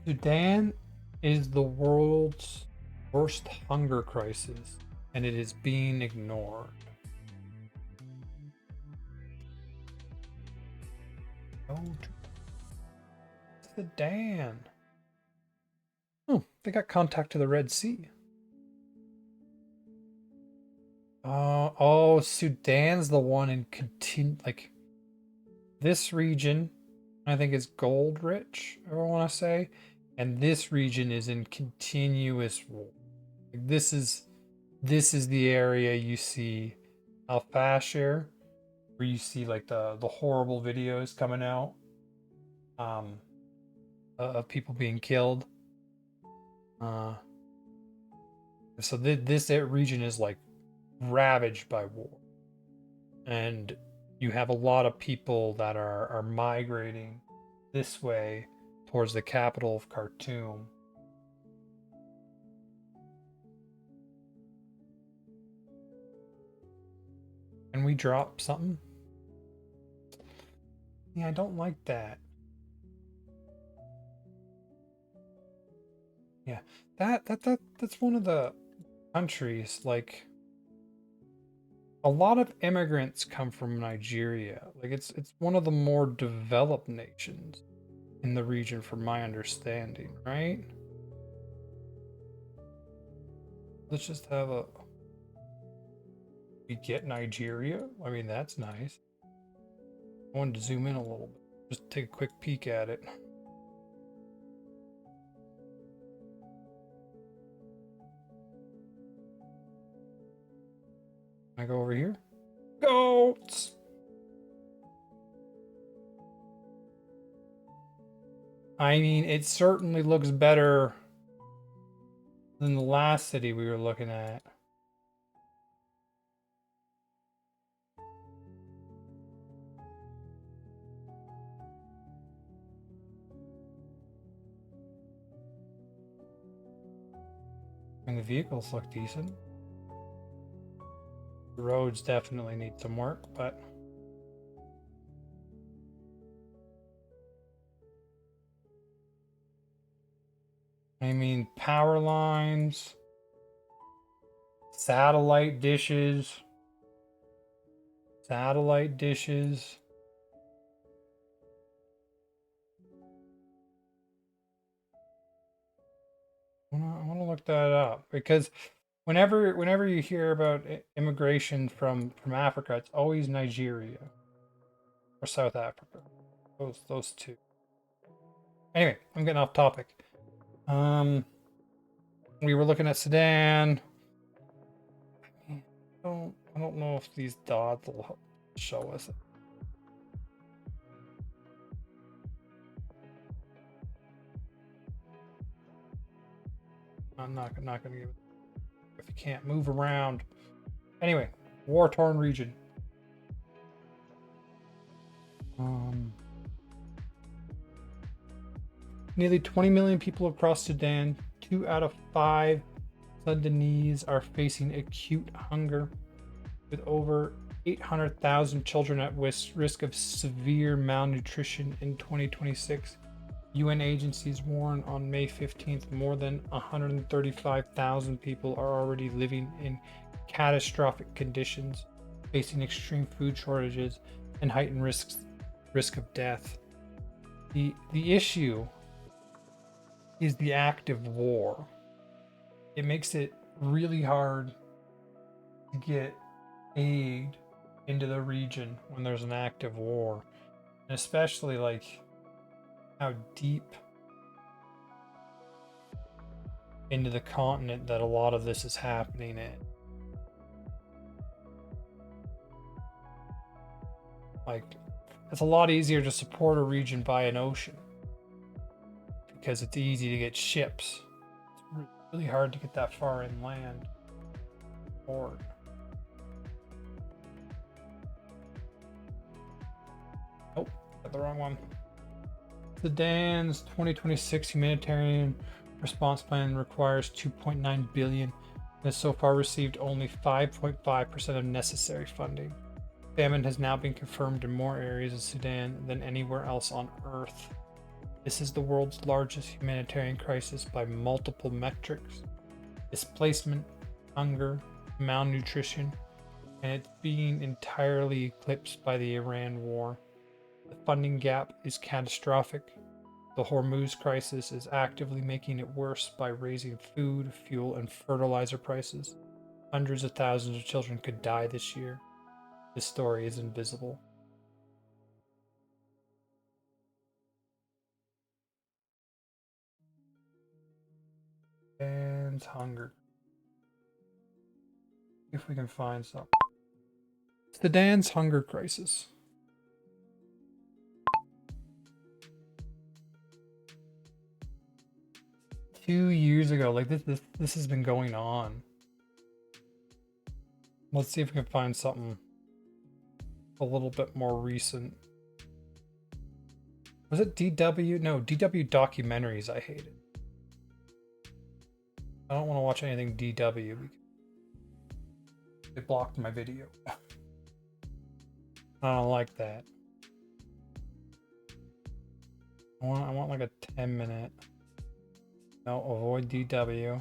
Sudan is the world's worst hunger crisis, and it is being ignored. Go to Sudan. Oh, they got contact to the Red Sea. Oh, Sudan's the one in like this region. I think is gold rich. I want to say, and this region is in continuous war. Like, this is the area you see Al Fashir, where you see like the horrible videos coming out um of people being killed. Uh, so this region is like ravaged by war, and you have a lot of people that are migrating this way towards the capital of Khartoum. Can we drop something? Yeah, I don't like that. Yeah, that's one of the countries, like a lot of immigrants come from Nigeria. Like it's one of the more developed nations in the region from my understanding, right? Let's just have a we get Nigeria. I mean, that's nice. I wanted to zoom in a little bit. Just take a quick peek at it. Can I go over here? Goats! I mean, it certainly looks better than the last city we were looking at. And the vehicles look decent. The roads definitely need some work, but I mean, power lines, satellite dishes, satellite dishes. I want to look that up because whenever you hear about immigration from Africa, it's always Nigeria or South Africa. Those two. Anyway, I'm getting off topic. We were looking at Sudan. I don't know if these dots will help show us it. I'm not gonna give it if you can't move around. Anyway, war-torn region. Nearly 20 million people across Sudan. 2 out of 5 Sudanese are facing acute hunger, with over 800,000 children at risk of severe malnutrition in 2026. UN agencies warn on May 15th more than 135,000 people are already living in catastrophic conditions, facing extreme food shortages and heightened risk of death. The issue is the active war. It makes it really hard to get aid into the region when there's an active war, and especially like how deep into the continent that a lot of this is happening in. Like, it's a lot easier to support a region by an ocean because it's easy to get ships. It's really hard to get that far inland. Port. Oh, got the wrong one. Sudan's 2026 humanitarian response plan requires 2.9 billion and has so far received only 5.5% of necessary funding. Famine has now been confirmed in more areas of Sudan than anywhere else on Earth. This is the world's largest humanitarian crisis by multiple metrics: displacement, hunger, malnutrition, and it's being entirely eclipsed by the Iran war. The funding gap is catastrophic. The Hormuz crisis is actively making it worse by raising food, fuel, and fertilizer prices. Hundreds of thousands of children could die this year. This story is invisible. And hunger. If we can find some. Sudan's hunger crisis. Two years ago, like this has been going on. Let's see if we can find something a little bit more recent. Was it DW? No, DW documentaries I hated. I don't want to watch anything DW because they blocked my video. I don't like that. I want like a 10-minute. No, avoid DW.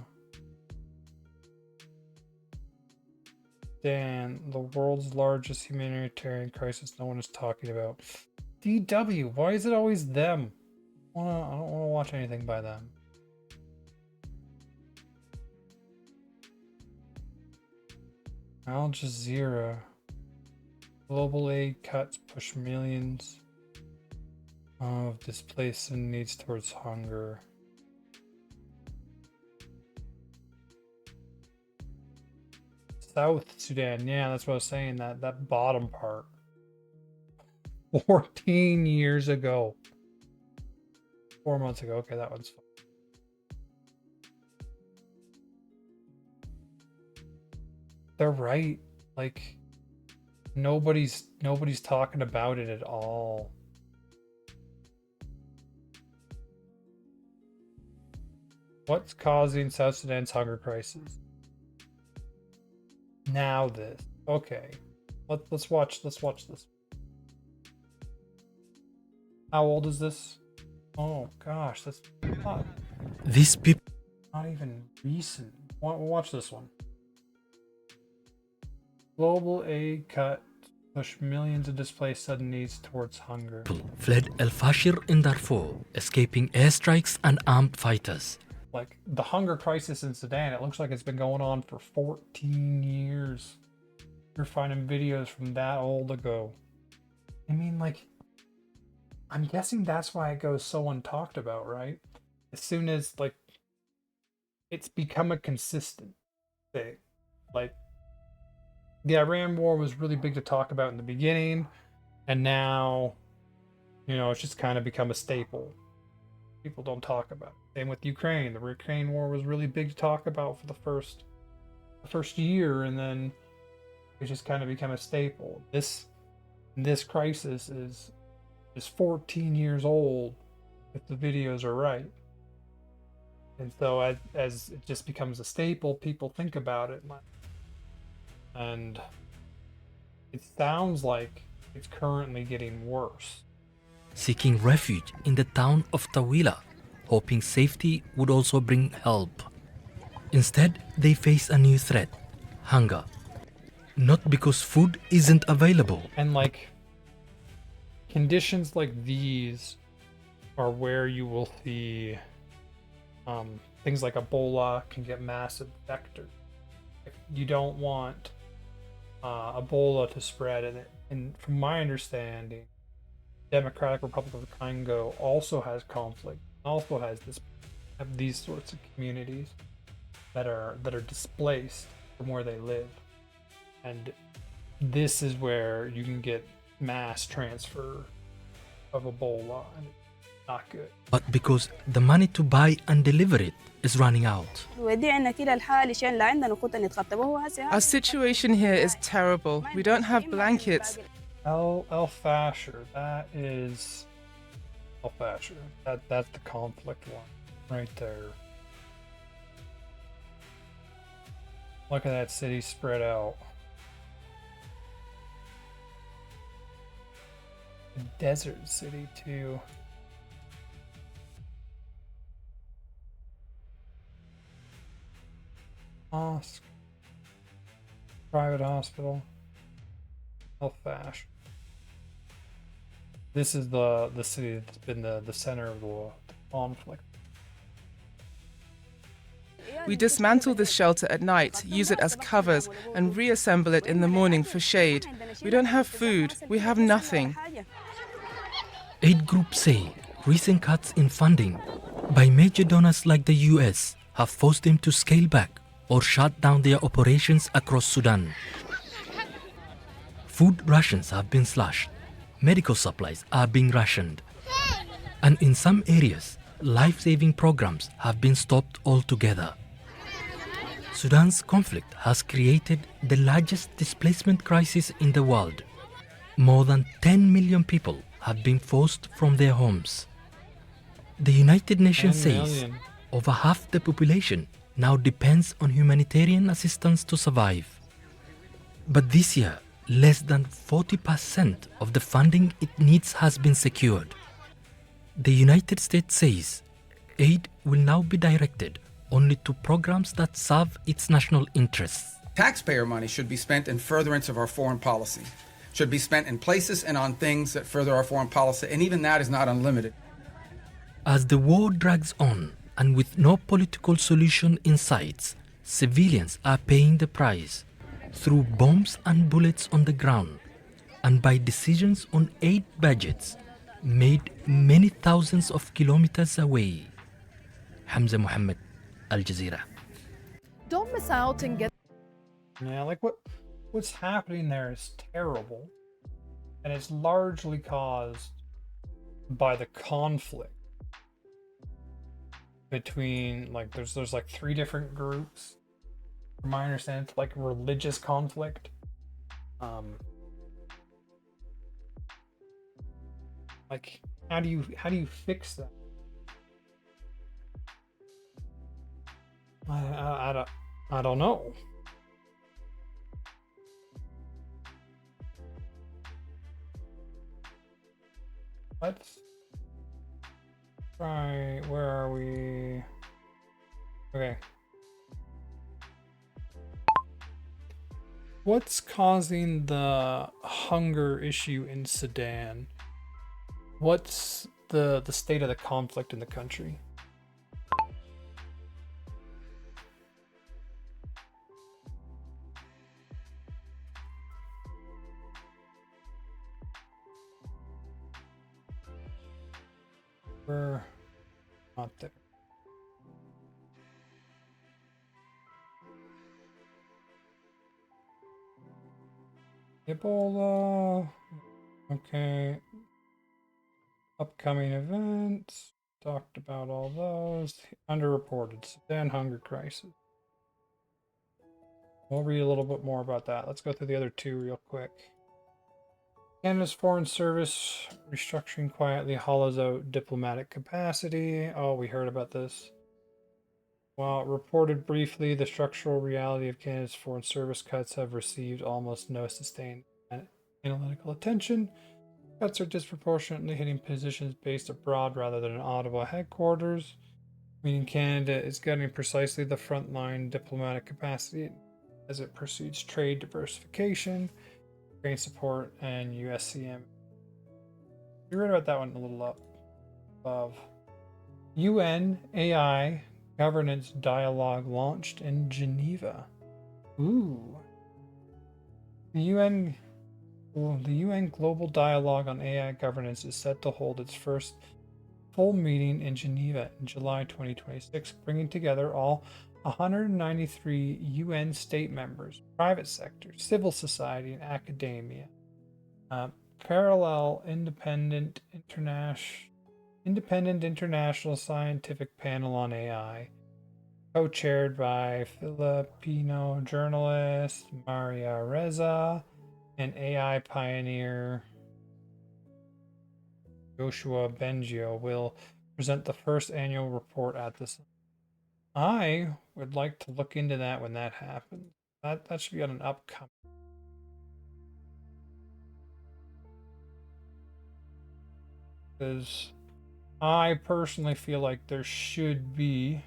Dan, the world's largest humanitarian crisis no one is talking about. DW, why is it always them? I don't want to watch anything by them. Al Jazeera. Global aid cuts push millions of displaced and needs towards hunger. South Sudan, yeah, that's what I was saying. That bottom part. 14 years ago. 4 months ago. Okay, that one's fine. They're right. Like nobody's talking about it at all. What's causing South Sudan's hunger crisis? Now this. Okay. Let's watch this. How old is this? Oh gosh, that's not, These people not even recent. We'll watch this one. Global aid cut push millions of displaced sudden needs towards hunger. fled El Fashir in Darfur, escaping airstrikes and armed fighters. Like the hunger crisis in Sudan, it looks like it's been going on for 14 years. You're finding videos from that old ago. I mean, like, I'm guessing that's why it goes so untalked about, right? As soon as, like, it's become a consistent thing. Like, the Iran war was really big to talk about in the beginning, and now, you know, it's just kind of become a staple. People don't talk about it. Same with Ukraine. The Ukraine war was really big to talk about for the first year, and then it just kind of became a staple. This crisis is 14 years old if the videos are right. And so as it just becomes a staple, people think about it. And it sounds like it's currently getting worse. Seeking refuge in the town of Tawila, hoping safety would also bring help. Instead, they face a new threat: hunger. Not because food isn't available. And like conditions like these are where you will see things like Ebola can get massive vectors. You don't want Ebola to spread, and from my understanding, Democratic Republic of the Congo also has conflict, also has these sorts of communities that are displaced from where they live, and this is where you can get mass transfer of Ebola, and it's not good. But because the money to buy and deliver it is running out. Our situation here is terrible. We don't have blankets. El Fasher, that is El Fasher. That's the conflict one right there. Look at that city spread out. A desert city too. mosque, private hospital, El Fash. This is the city that's been the center of the conflict. We dismantle this shelter at night, use it as covers, and reassemble it in the morning for shade. We don't have food, we have nothing. Aid groups say recent cuts in funding by major donors like the US have forced them to scale back or shut down their operations across Sudan. Food rations have been slashed, medical supplies are being rationed, and in some areas, life-saving programs have been stopped altogether. Sudan's conflict has created the largest displacement crisis in the world. More than 10 million people have been forced from their homes. The United Nations 10 says million. over half the population now depends on humanitarian assistance to survive. But this year, less than 40% of the funding it needs has been secured. The United States says aid will now be directed only to programs that serve its national interests. Taxpayer money should be spent in furtherance of our foreign policy, should be spent in places and on things that further our foreign policy, and even that is not unlimited. As the war drags on and with no political solution in sight, civilians are paying the price through bombs and bullets on the ground and by decisions on aid budgets made many thousands of kilometers away. Hamza Mohammed, Al Jazeera. Don't miss out and get Yeah, like what's happening there is terrible, and it's largely caused by the conflict between there's like three different groups. From my understanding, it's like religious conflict. Like how do you fix that? I don't know. Let's try. Where are we? Okay. What's causing the hunger issue in Sudan? What's the state of the conflict in the country? We're not there. Ebola. Okay. Upcoming events. Talked about all those. Underreported. Sudan hunger crisis. We'll read a little bit more about that. Let's go through the other two real quick. Canada's Foreign Service restructuring quietly hollows out diplomatic capacity. Oh, we heard about this. While reported briefly, the structural reality of Canada's Foreign Service cuts have received almost no sustained analytical attention. Cuts are disproportionately hitting positions based abroad rather than in Ottawa headquarters, meaning Canada is getting precisely the frontline diplomatic capacity as it pursues trade diversification, Ukraine support, and USCM. We read about that one a little up above. UN AI governance dialogue launched in Geneva. Ooh. The UN Global Dialogue on AI Governance is set to hold its first full meeting in Geneva in July 2026, bringing together all 193 UN state members, private sector, civil society, and academia. Parallel independent international scientific panel on AI, co-chaired by Filipino journalist Maria Reza and AI pioneer Joshua Bengio, will present the first annual report at this. I would like to look into that when that happens. That should be on an upcoming. Because I personally feel like there should be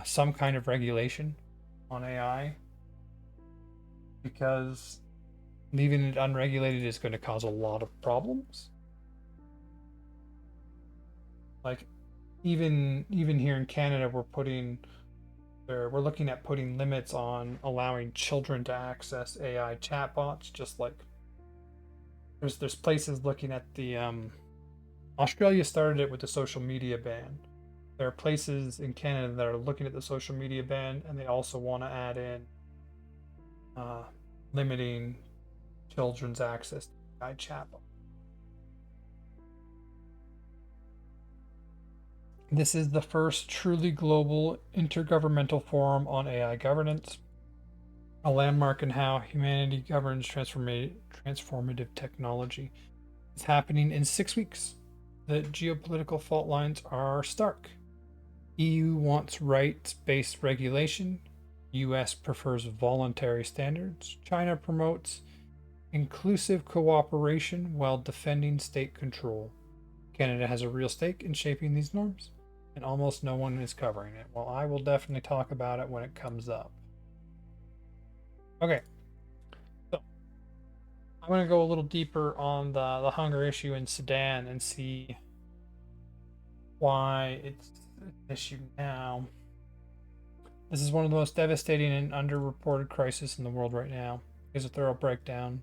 some kind of regulation on AI, because leaving it unregulated is going to cause a lot of problems. Like even here in Canada, we're looking at putting limits on allowing children to access AI chatbots. Just like there's places looking at the Australia started it with the social media ban. There are places in Canada that are looking at the social media ban, and they also want to add in limiting children's access to AI chatbot. This is the first truly global intergovernmental forum on AI governance, a landmark in how humanity governs transformative technology. It's happening in 6 weeks. The geopolitical fault lines are stark. EU wants rights-based regulation. US prefers voluntary standards. China promotes inclusive cooperation while defending state control. Canada has a real stake in shaping these norms, and almost no one is covering it. Well, I will definitely talk about it when it comes up. Okay, so I'm going to go a little deeper on the hunger issue in Sudan and see why it's an issue now. This is one of the most devastating and underreported crises in the world right now. Here's a thorough breakdown.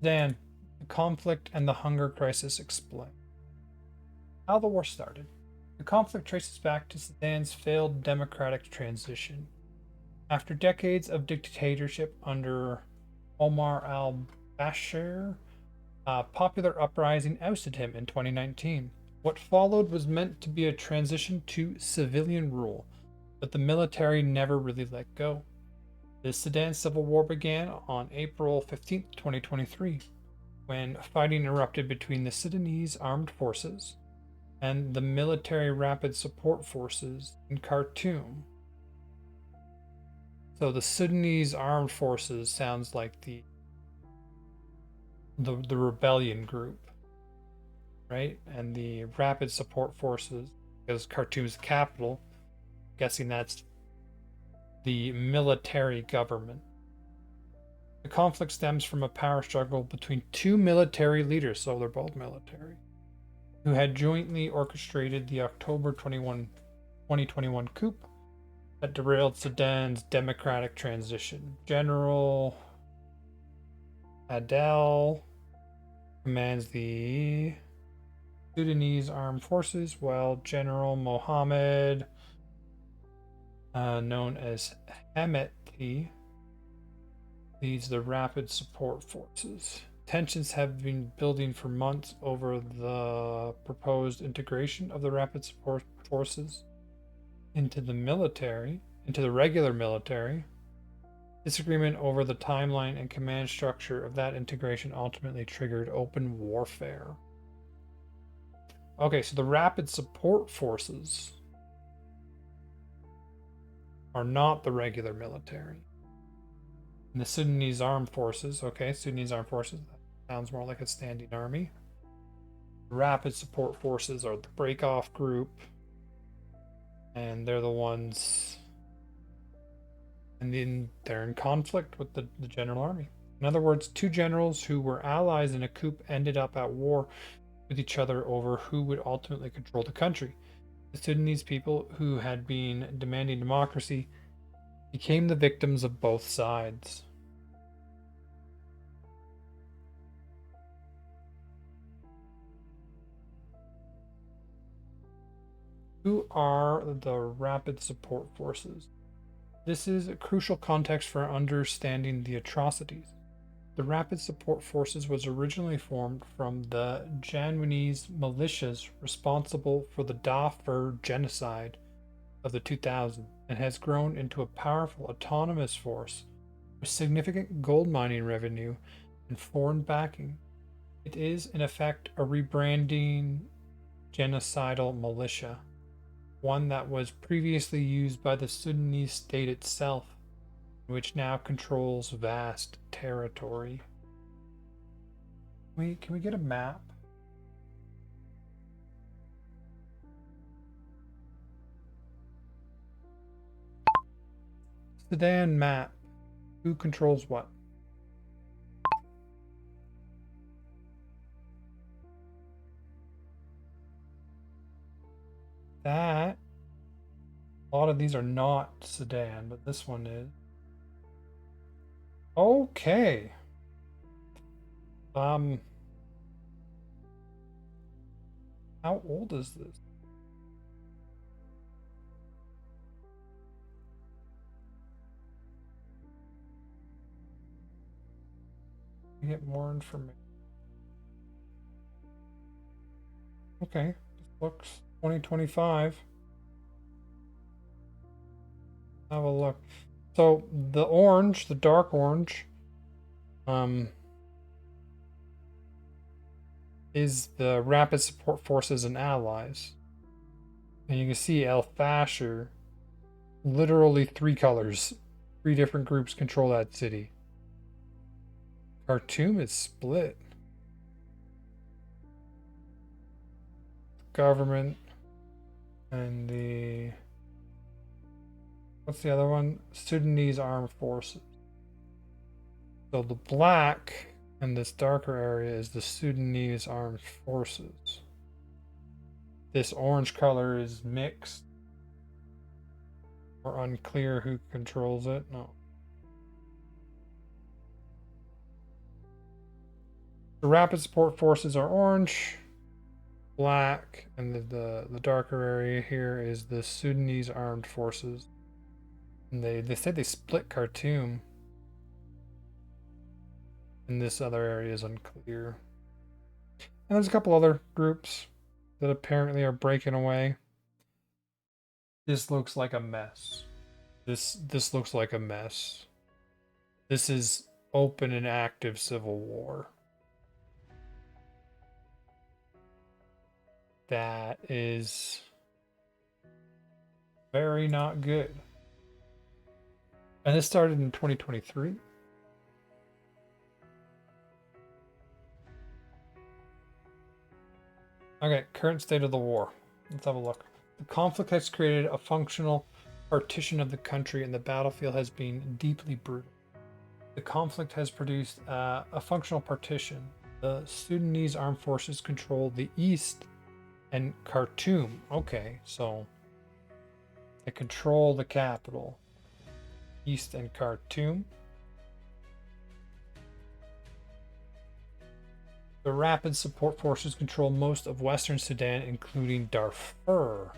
Sudan, the conflict and the hunger crisis explain. How the war started. The conflict traces back to Sudan's failed democratic transition. After decades of dictatorship under Omar al-Bashir, a popular uprising ousted him in 2019. What followed was meant to be a transition to civilian rule, but the military never really let go. The Sudan civil war began on April 15, 2023, when fighting erupted between the Sudanese armed forces and the military rapid support forces in Khartoum. So the Sudanese armed forces sounds like the rebellion group, right? And the rapid support forces, because Khartoum's the capital, guessing that's the military government. The conflict stems from a power struggle between two military leaders, so they're both military, who had jointly orchestrated the October 2021 coup that derailed Sudan's democratic transition. General Adel commands the Sudanese armed forces, while General Mohammed, known as Hemeti, leads the rapid support forces. Tensions have been building for months over the proposed integration of the rapid support forces into the regular military. Disagreement over the timeline and command structure of that integration ultimately triggered open warfare. Okay, so the rapid support forces are not the regular military. And the Sudanese armed forces, Sudanese armed forces, that sounds more like a standing army. Rapid support forces are the break-off group, and they're the ones, and then they're in conflict with the general army. In other words, two generals who were allies in a coup ended up at war with each other over who would ultimately control the country. The Sudanese people, who had been demanding democracy, became the victims of both sides. Who are the rapid support forces? This is a crucial context for understanding the atrocities. The Rapid Support Forces was originally formed from the Janjaweed militias responsible for the Darfur genocide of the 2000s, and has grown into a powerful autonomous force with significant gold mining revenue and foreign backing. It is, in effect, a rebranding genocidal militia, one that was previously used by the Sudanese state itself, which now controls vast territory. Can we get a map? Sudan map. Who controls what? That. A lot of these are not Sudan, but this one is. Okay. How old is this? Get more information. Okay, this looks 2025. Have a look. So the orange, the dark orange, is the Rapid Support Forces and Allies. And you can see El Fasher, literally 3 colors. 3 different groups control that city. Khartoum is split. Government and the... What's the other one? Sudanese Armed Forces. So the black in this darker area is the Sudanese Armed Forces. This orange color is mixed or unclear who controls it. No. The Rapid Support Forces are orange, black, and the darker area here is the Sudanese Armed Forces. And they say they split Khartoum. And this other area is unclear. And there's a couple other groups that apparently are breaking away. This looks like a mess. This looks like a mess. This is open and active civil war. That is very not good. And this started in 2023. Okay, current state of the war. Let's have a look. The conflict has created a functional partition of the country, and the battlefield has been deeply brutal. The conflict has produced a functional partition. The Sudanese armed forces control the east and Khartoum. Okay, so they control the capital. East and Khartoum. The Rapid Support Forces control most of Western Sudan, including Darfur.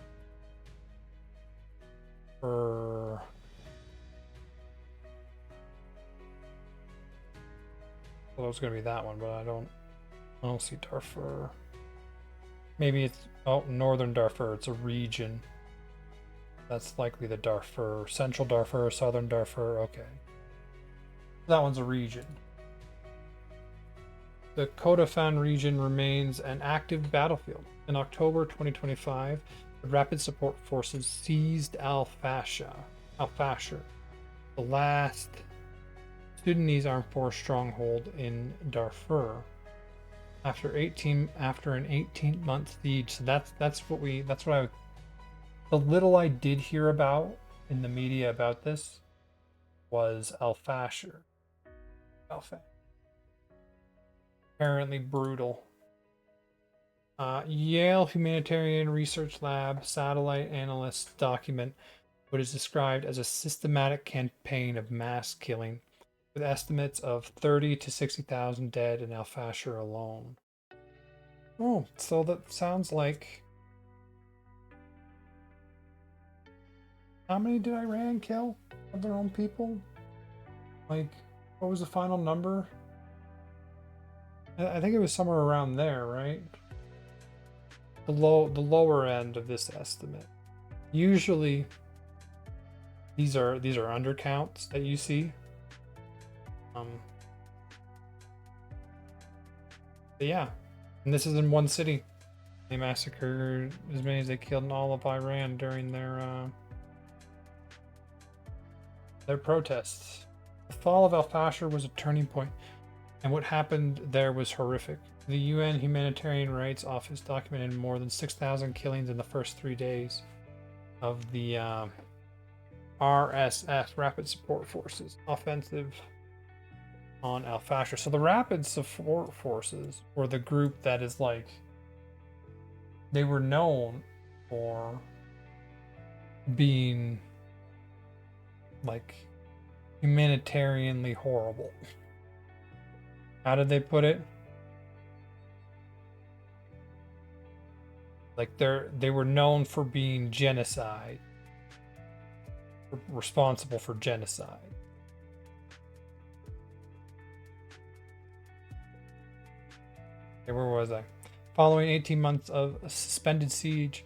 Well, it was going to be that one, but I don't see Darfur. Maybe it's northern Darfur. It's a region. That's likely the Darfur, central Darfur, southern Darfur. Okay, that one's a region. The Kordofan region remains an active battlefield. In October 2025, the Rapid Support Forces seized Al Fasher, the last Sudanese armed force stronghold in Darfur, after an 18-month siege. So that's what I. The little I did hear about in the media about this was Al Fasher. Apparently brutal. Yale Humanitarian Research Lab satellite analysts document what is described as a systematic campaign of mass killing, with estimates of 30 to 60,000 dead in Al Fasher alone. Oh, so that sounds like... How many did Iran kill of their own people? Like, what was the final number? I think it was somewhere around there, right? The lower end of this estimate. Usually, these are undercounts that you see. But yeah, and this is in one city. They massacred as many as they killed in all of Iran during their protests. The fall of Al Fasher was a turning point, and what happened there was horrific. The UN Humanitarian Rights Office documented more than 6,000 killings in the first 3 days of the RSF, Rapid Support Forces, offensive on Al Fashir. So the Rapid Support Forces were the group that is like, they were known for being like humanitarianly horrible. How did they put it? Like they were known for being genocide, responsible for genocide. Okay, where was I? Following 18 months of a suspended siege,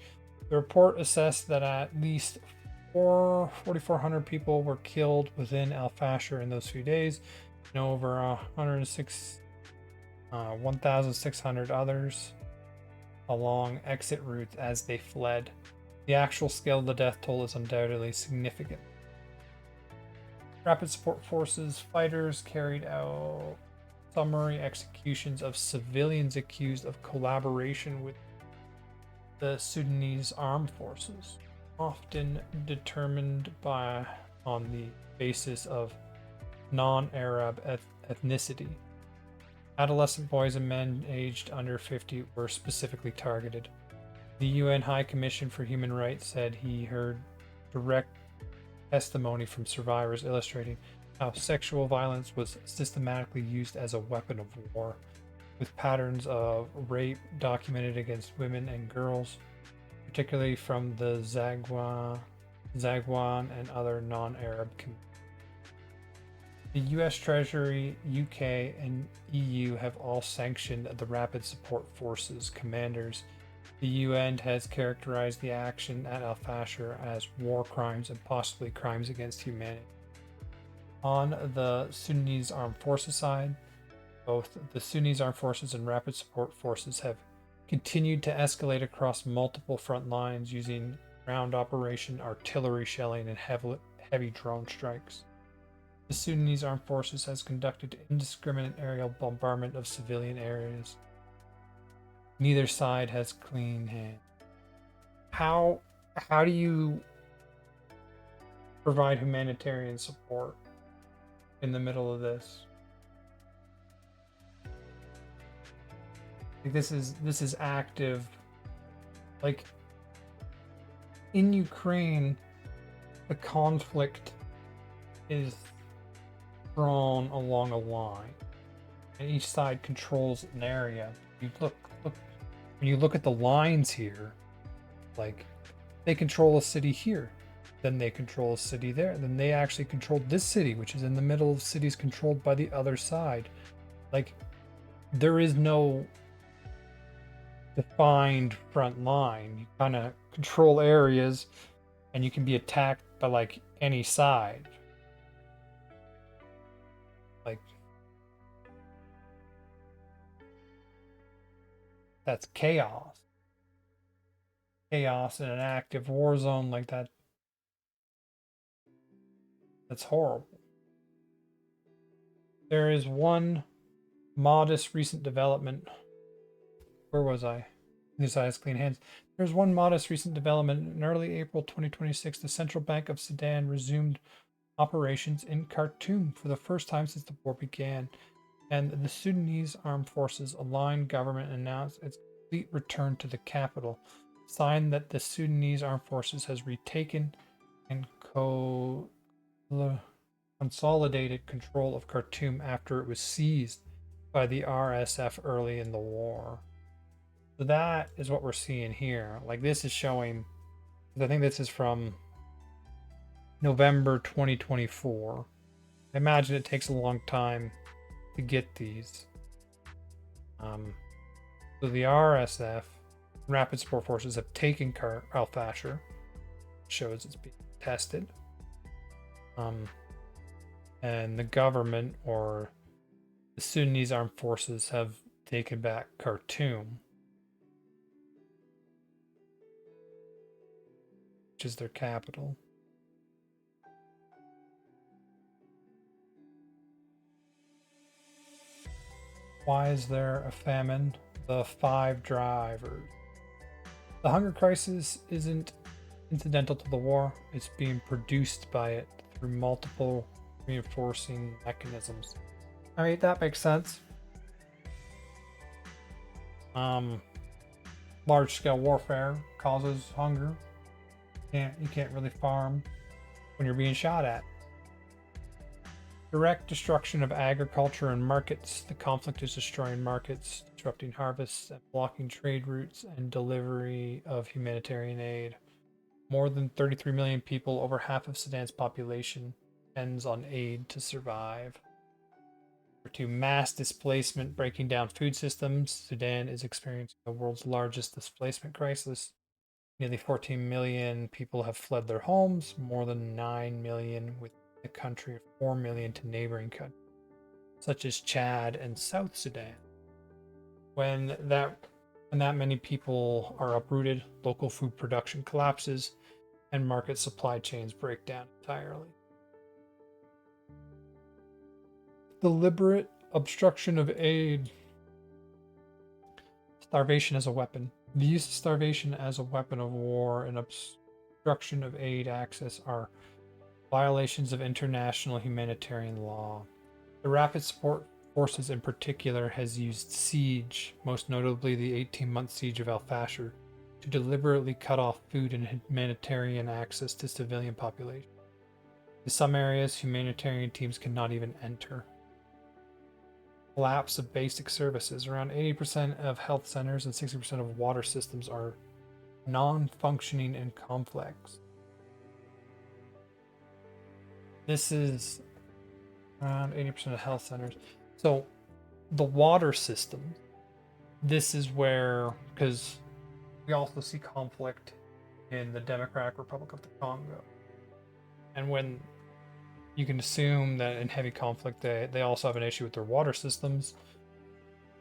the report assessed that at least 4,400 people were killed within Al Fashir in those few days, and over 1,600 others along exit routes as they fled. The actual scale of the death toll is undoubtedly significant. Rapid Support Forces fighters carried out summary executions of civilians accused of collaboration with the Sudanese armed forces, often determined on the basis of non-Arab ethnicity. Adolescent boys and men aged under 50 were specifically targeted. The UN High Commission for Human Rights said he heard direct testimony from survivors illustrating how sexual violence was systematically used as a weapon of war, with patterns of rape documented against women and girls, particularly from the Zagwan and other non-Arab communities. The US Treasury, UK, and EU have all sanctioned the Rapid Support Forces commanders. The UN has characterized the action at Al Fashir as war crimes and possibly crimes against humanity. On the Sudanese Armed Forces side, both the Sudanese Armed Forces and Rapid Support Forces have continued to escalate across multiple front lines using ground operation, artillery shelling, and heavy drone strikes. The Sudanese Armed Forces has conducted indiscriminate aerial bombardment of civilian areas. Neither side has clean hands. How do you provide humanitarian support in the middle of this? Like this is active. Like in Ukraine, the conflict is drawn along a line, and each side controls an area. You look when you look at the lines here, like they control a city here, then they control a city there, then they actually controlled this city, which is in the middle of cities controlled by the other side. Like there is no defined front line. You kind of control areas, and you can be attacked by like any side. Like that's chaos. Chaos in an active war zone like that. That's horrible. There is one modest recent development. Where was I? This has clean hands. There's one modest recent development. In early April 2026, the Central Bank of Sudan resumed operations in Khartoum for the first time since the war began, and the Sudanese Armed Forces aligned government announced its complete return to the capital, sign that the Sudanese Armed Forces has retaken and consolidated control of Khartoum after it was seized by the RSF early in the war. So that is what we're seeing here. Like this is showing, I think this is from November 2024. I imagine it takes a long time to get these. So the RSF, Rapid Support Forces, have taken Al Fashir. Shows it's being tested. And the government, or the Sudanese Armed Forces, have taken back Khartoum, which is their capital. Why is there a famine? The 5 drivers. The hunger crisis isn't incidental to the war. It's being produced by it through multiple reinforcing mechanisms. I mean, that makes sense. Large scale warfare causes hunger. You can't really farm when you're being shot at. Direct destruction of agriculture and markets. The conflict is destroying markets, disrupting harvests, and blocking trade routes and delivery of humanitarian aid. More than 33 million people, over half of Sudan's population, depends on aid to survive. To mass displacement, breaking down food systems. Sudan is experiencing the world's largest displacement crisis. Nearly 14 million people have fled their homes, more than 9 million within the country, 4 million to neighboring countries, such as Chad and South Sudan. When that many people are uprooted, local food production collapses, and market supply chains break down entirely. Deliberate obstruction of aid. Starvation as a weapon. The use of starvation as a weapon of war and obstruction of aid access are violations of international humanitarian law. The Rapid Support Forces in particular has used siege, most notably the 18-month siege of Al-Fashir, to deliberately cut off food and humanitarian access to civilian populations. In some areas, humanitarian teams cannot even enter. Collapse of basic services. Around 80% of health centers and 60% of water systems are non-functioning and complex. This is around 80% of health centers. So the water system, this is where, because we also see conflict in the Democratic Republic of the Congo. And when you can assume that in heavy conflict, they also have an issue with their water systems.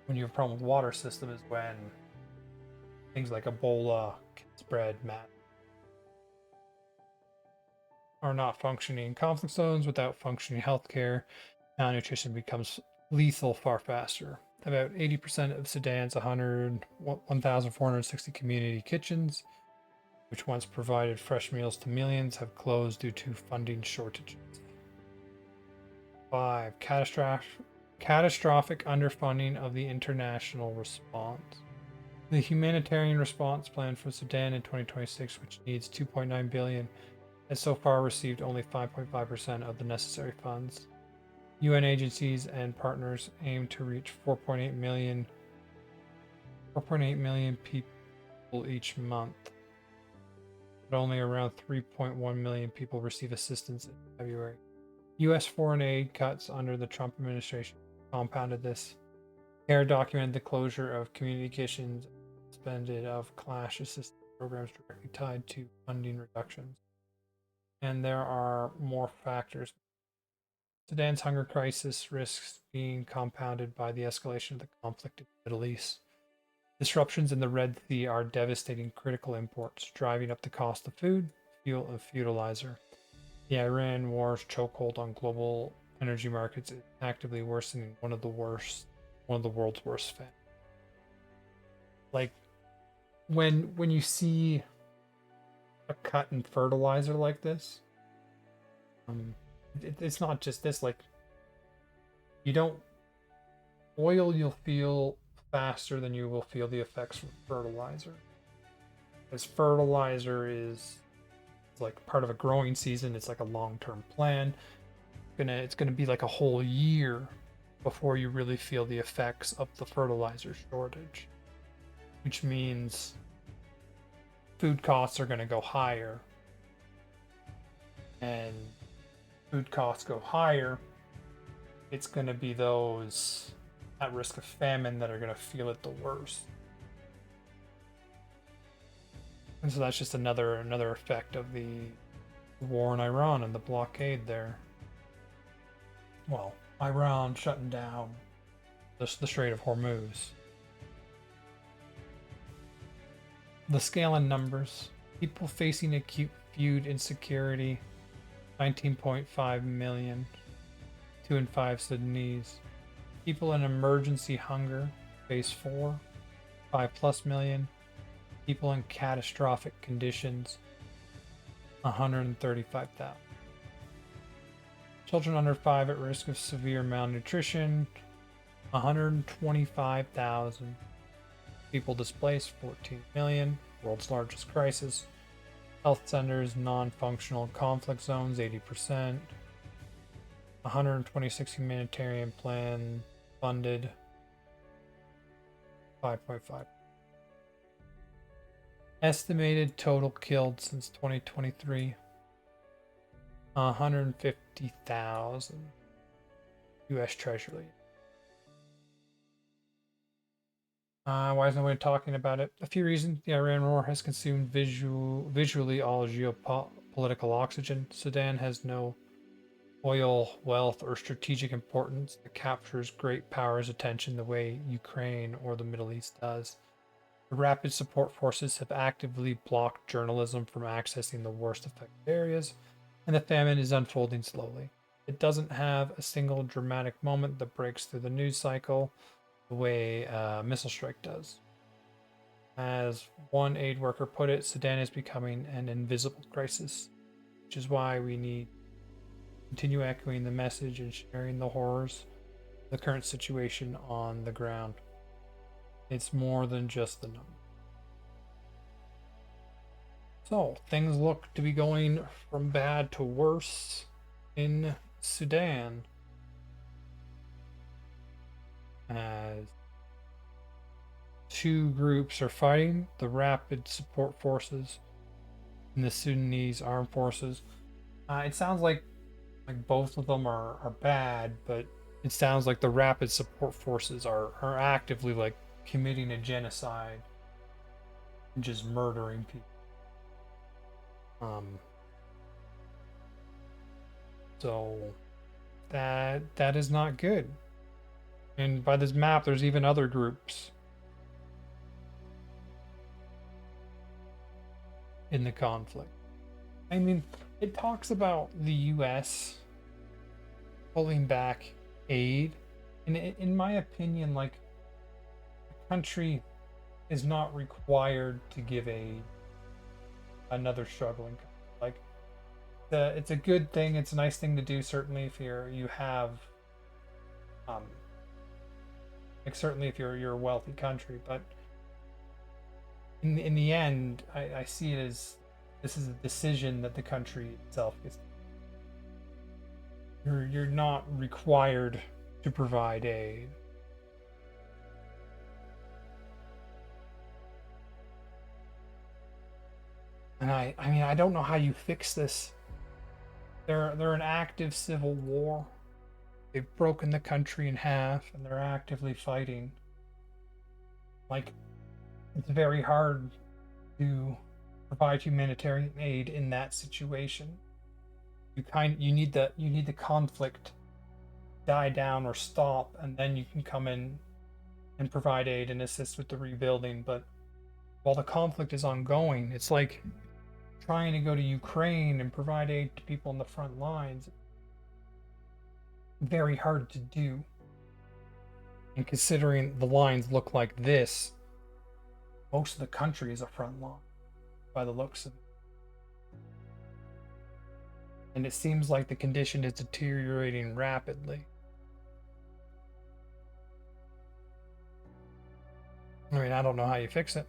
When you have a problem with water system is when things like Ebola can spread, are not functioning in conflict zones. Without functioning healthcare, malnutrition becomes lethal far faster. About 80% of Sudan's 1,460 community kitchens, which once provided fresh meals to millions, have closed due to funding shortages. 5. Catastrophic underfunding of the international response. The humanitarian response plan for Sudan in 2026, which needs $2.9 billion, has so far received only 5.5% of the necessary funds. UN agencies and partners aim to reach 4.8 million people each month, but only around 3.1 million people receive assistance in February. U.S. foreign aid cuts under the Trump administration compounded this. CARE documented the closure of community kitchens, suspended of clash assistance programs directly tied to funding reductions. And there are more factors. Sudan's hunger crisis risks being compounded by the escalation of the conflict in the Middle East. Disruptions in the Red Sea are devastating critical imports, driving up the cost of food, fuel, and fertilizer. The Iran war's chokehold on global energy markets is actively worsening one of the world's worst famines. Like when you see a cut in fertilizer like this, it's not just this. Like, you don't oil, you'll feel faster than you will feel the effects from fertilizer, because fertilizer is like part of a growing season. It's like a long-term plan. It's gonna be like a whole year before you really feel the effects of the fertilizer shortage, which means food costs are going to go higher, and food costs go higher, it's going to be those at risk of famine that are going to feel it the worst. And so that's just another effect of the war in Iran and the blockade there. Well, Iran shutting down the Strait of Hormuz. The scale and numbers. People facing acute food insecurity, 19.5 million. 2 in 5 Sudanese. People in emergency hunger, phase 4, 5+ million. People in catastrophic conditions, 135,000. Children under 5 at risk of severe malnutrition, 125,000. People displaced, 14 million. World's largest crisis. Health centers, non-functional conflict zones, 80%. 126 humanitarian plan funded, 5.5. Estimated total killed since 2023, 150,000 U.S. Treasury. Why is nobody talking about it? A few reasons. The Iran war has consumed visually all geopolitical oxygen. Sudan has no oil, wealth, or strategic importance that captures great powers' attention the way Ukraine or the Middle East does. The rapid support forces have actively blocked journalism from accessing the worst affected areas, and the famine is unfolding slowly. It doesn't have a single dramatic moment that breaks through the news cycle the way a missile strike does. As one aid worker put it, Sudan is becoming an invisible crisis, which is why we need to continue echoing the message and sharing the horrors of the current situation on the ground. It's more than just the number. So, things look to be going from bad to worse in Sudan, as two groups are fighting: the Rapid Support Forces and the Sudanese Armed Forces. It sounds like both of them are bad, but it sounds like the Rapid Support Forces are actively committing a genocide and just murdering people. So that is not good. And by this map, there's even other groups in the conflict. I mean, it talks about the U.S. pulling back aid, and in my opinion, a country is not required to give aid another struggling country. It's a good thing. It's a nice thing to do. Certainly, if you have, certainly if you're a wealthy country. But in the end, I see it as this is a decision that the country itself gets. You're not required to provide aid. And I mean, I don't know how you fix this. They're an active civil war. They've broken the country in half, and they're actively fighting. It's very hard to provide humanitarian aid in that situation. You need the conflict die down or stop, and then you can come in and provide aid and assist with the rebuilding. But while the conflict is ongoing, it's like trying to go to Ukraine and provide aid to people in the front lines. Very hard to do. And considering the lines look like this, most of the country is a front line by the looks of it. And it seems like the condition is deteriorating rapidly. I mean, I don't know how you fix it.